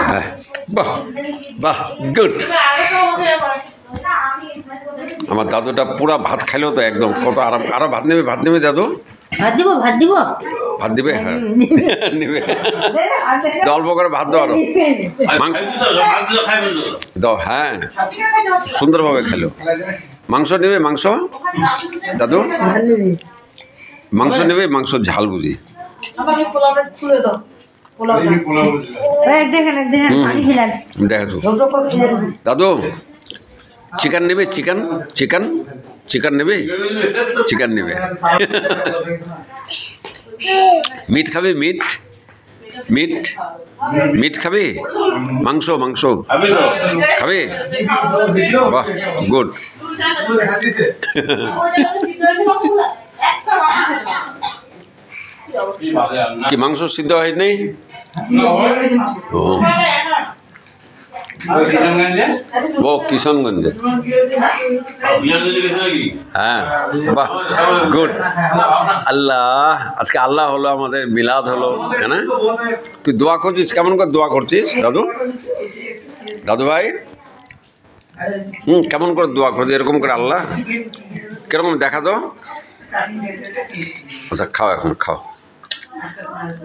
হ্যাঁ, বাহ বাহ, গুড। আমার দাদুটা পুরা ভাত খাইলেও তো একদম কত আরাম। আরো ভাত নেবে দাদু? ভাত দিব ভাত দিবে, হ্যাঁ নেবে। অল্প করে ভাত দাও, আরো মাংস দাও। হ্যাঁ, সুন্দরভাবে খেলো। মাংস নেবে? মাংস দাদু মাংস নেবে? মাংস ঝাল বুঝি। দেখো দাদু, চিকেন নেবে? চিকেন চিকেন চিকেন নেবে? চিকেন নেবে। মিট খাবে? মিট মিট মিট খাবে? মাংস মাংস খাবে? বাহ, গুড। কি মাংস সিদ্ধ হয়নি? ও ও কিশনগঞ্জে। হ্যাঁ, বাহ, গুড। আল্লাহ, আজকে আল্লাহ হলো, আমাদের মিলাদ হলো, হ্যাঁ না? তুই দোয়া করছিস? কেমন করে দোয়া করছিস দাদু? দাদু ভাই, কেমন করে দোয়া করছিস এরকম করে? আল্লাহ কিরকম দেখা তো। আচ্ছা, খাও, এখন খাও।